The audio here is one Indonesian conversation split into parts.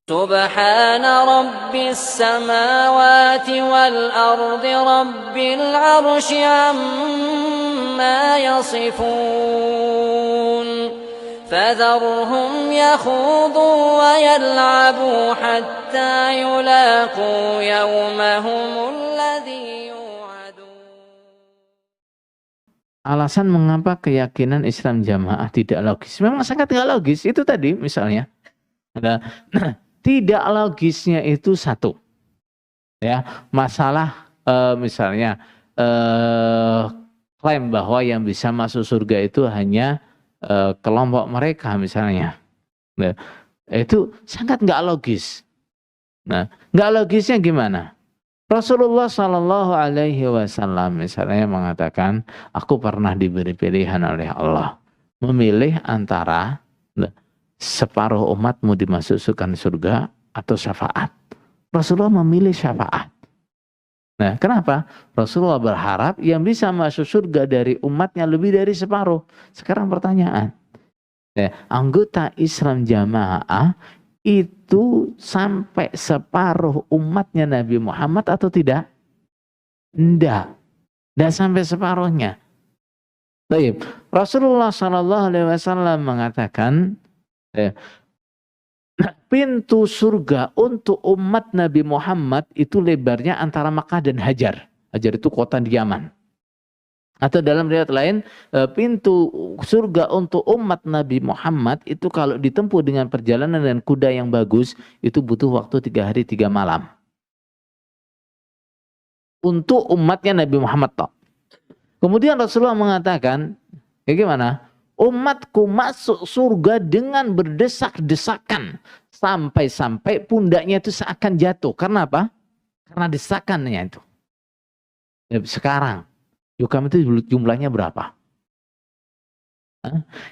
سبحان رب السماوات والأرض رب العرش عما يصفون فذرهم يخوضوا ويلعبوا حتى يلاقوا يومهم الذي يوعدون. Alasan mengapa keyakinan Islam jamaah tidak logis. Memang sangat tidak logis. Itu tadi misalnya. Nah, tidak logisnya itu satu. Ya, masalah misalnya klaim bahwa yang bisa masuk surga itu hanya kelompok mereka misalnya. Nah, itu sangat nggak logis. Nah, nggak logisnya gimana? Rasulullah Shallallahu Alaihi Wasallam misalnya mengatakan, aku pernah diberi pilihan oleh Allah memilih antara separuh umatmu dimasukkan surga atau syafaat. Rasulullah memilih syafaat. Nah, kenapa? Rasulullah berharap yang bisa masuk surga dari umatnya lebih dari separuh. Sekarang pertanyaan, anggota Islam jamaah itu sampai separuh umatnya Nabi Muhammad atau tidak? Tidak sampai separuhnya. Baik, Rasulullah SAW mengatakan, pintu surga untuk umat Nabi Muhammad itu lebarnya antara Makkah dan Hajar. Hajar itu kota di Yaman. Atau dalam riwayat lain, pintu surga untuk umat Nabi Muhammad itu kalau ditempuh dengan perjalanan dan kuda yang bagus, itu butuh waktu 3 hari 3 malam. Untuk umatnya Nabi Muhammad. Kemudian Rasulullah mengatakan, bagaimana? Umatku masuk surga dengan berdesak-desakan. Sampai-sampai pundaknya itu seakan jatuh. Karena apa? Karena desakannya itu. Sekarang, Yukam itu jumlahnya berapa?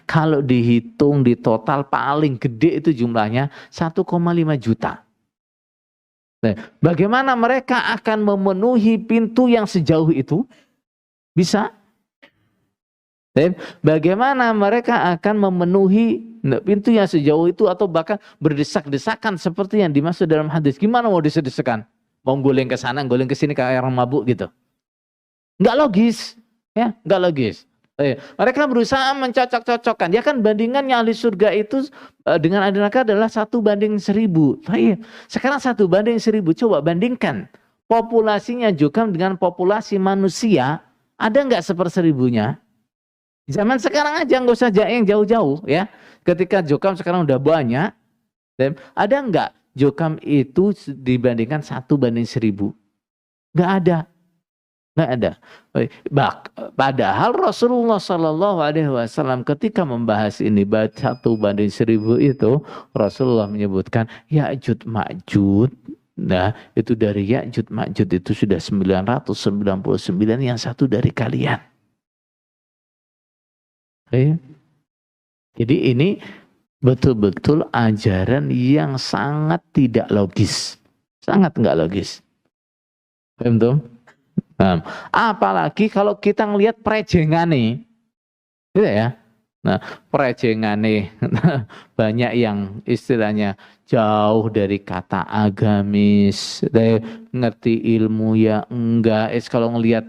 Kalau dihitung di total paling gede itu jumlahnya 1,5 juta. Bagaimana mereka akan memenuhi pintu yang sejauh itu? Bisa? Bagaimana mereka akan memenuhi pintu yang sejauh itu atau bahkan berdesak-desakan seperti yang dimaksud dalam hadis? Gimana mau desak-desakan? Mau guling ke sana, guling ke sini kayak orang mabuk gitu? Nggak logis, ya, nggak logis. Mereka berusaha mencocok-cocokkan. Ya kan bandingannya ahli surga itu dengan ahli neraka adalah 1:1000. Sekarang 1:1000. Coba bandingkan populasinya juga dengan populasi manusia. Ada nggak 1/1000-nya? Zaman sekarang aja, nggak usah yang jauh-jauh ya. Ketika Jokam sekarang udah banyak, ada nggak Jokam itu dibandingkan 1:1000? Nggak ada, nggak ada. Padahal Rasulullah Shallallahu Alaihi Wasallam ketika membahas ini 1:1000 itu, Rasulullah menyebutkan Ya'jud Ma'jud. Nah, itu dari Ya'jud Ma'jud itu sudah 999, yang satu dari kalian. Jadi ini betul-betul ajaran yang sangat tidak logis. Sangat nggak logis. Paham tuh? Apalagi kalau kita ngelihat prejengan nih. Gitu ya. Nah, prejengan nih. Banyak yang istilahnya jauh dari kata agamis. Ngerti ilmu ya enggak. Kalau ngelihat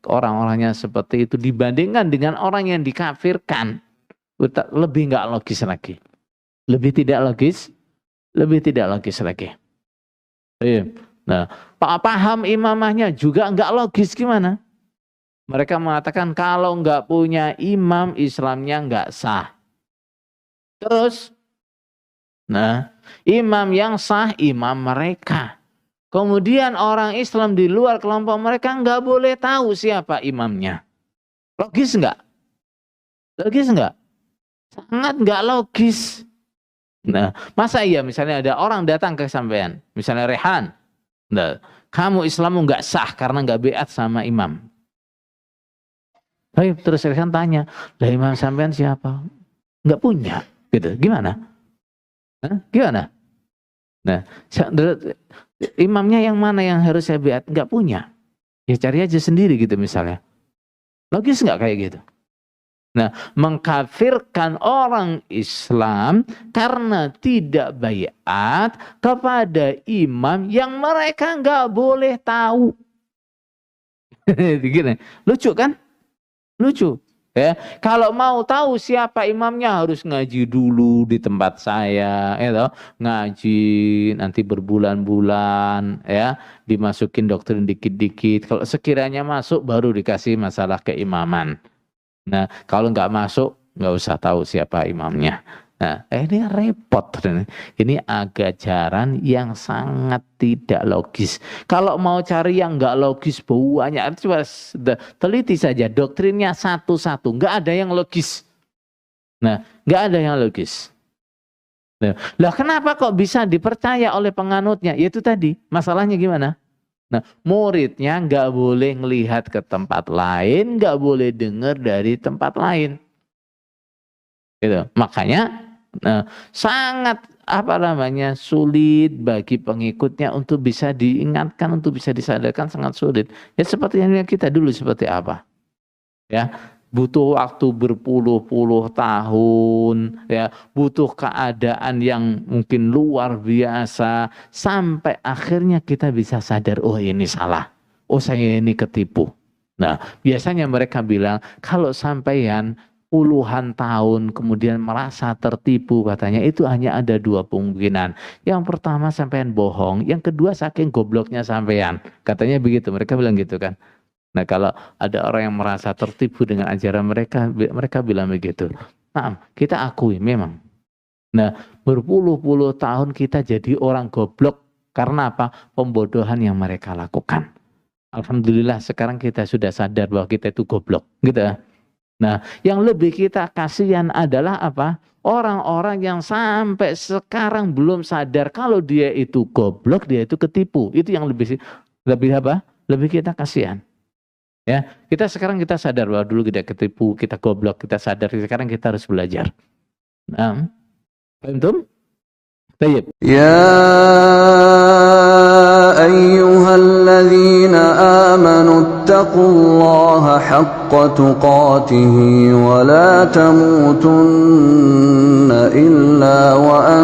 orang-orangnya seperti itu dibandingkan dengan orang yang dikafirkan. Lebih nggak logis lagi. Lebih tidak logis. Lebih tidak logis lagi. Nah, paham imamahnya juga nggak logis gimana? Mereka mengatakan kalau nggak punya imam, Islamnya nggak sah. Terus, nah, imam yang sah imam mereka. Kemudian orang Islam di luar kelompok mereka nggak boleh tahu siapa imamnya. Logis nggak? Logis nggak? Sangat nggak logis. Nah, masa iya misalnya ada orang datang ke sampean, misalnya Rehan, nah, kamu Islammu nggak sah karena nggak beat sama imam. Terus Rehan tanya, lah imam sampean siapa? Nggak punya, gitu. Gimana? Gimana? Nah, imamnya yang mana yang harus saya beat? Nggak punya. Ya cari aja sendiri gitu misalnya. Logis nggak kayak gitu? Nah, mengkafirkan orang Islam karena tidak baiat kepada imam yang mereka nggak boleh tahu. Gini, lucu kan? Lucu. Ya, kalau mau tahu siapa imamnya harus ngaji dulu di tempat saya, ya, ngaji nanti berbulan-bulan, ya, dimasukin doktrin dikit-dikit. Kalau sekiranya masuk baru dikasih masalah keimaman. Nah, kalau nggak masuk nggak usah tahu siapa imamnya. Nah, ini repot. Ini ajaran yang sangat tidak logis. Kalau mau cari yang nggak logis banyak, coba teliti saja doktrinnya satu-satu. Nggak ada yang logis. Nah, nggak ada yang logis. Lah, kenapa kok bisa dipercaya oleh penganutnya? Yaitu tadi, masalahnya gimana? Nah, muridnya nggak boleh ngelihat ke tempat lain, nggak boleh dengar dari tempat lain. Gitu. Makanya sangat sulit bagi pengikutnya untuk bisa diingatkan, untuk bisa disadarkan, sangat sulit. Ya seperti yang kita dulu seperti apa? Ya, butuh waktu berpuluh-puluh tahun, ya, butuh keadaan yang mungkin luar biasa sampai akhirnya kita bisa sadar, oh ini salah. Oh saya ini ketipu. Nah, biasanya mereka bilang kalau sampeyan puluhan tahun kemudian merasa tertipu, katanya itu hanya ada dua kemungkinan. Yang pertama sampean bohong, yang kedua saking gobloknya sampean. Katanya begitu, mereka bilang gitu kan. Nah, kalau ada orang yang merasa tertipu dengan ajaran mereka, mereka bilang begitu. Nah, kita akui memang. Nah, berpuluh-puluh tahun kita jadi orang goblok karena apa? Pembodohan yang mereka lakukan. Alhamdulillah sekarang kita sudah sadar bahwa kita itu goblok, gitu ya. Nah, yang lebih kita kasihan adalah apa? Orang-orang yang sampai sekarang belum sadar kalau dia itu goblok, dia itu ketipu. Itu yang lebih apa? Lebih kita kasihan. Ya, kita sekarang kita sadar bahwa dulu kita ketipu, kita goblok, kita sadar. Sekarang kita harus belajar. Nah, paham? Baik. Ya ayyuhalladzina amanu taqullaha haqqa tuqatih wa la tamutunna illa wa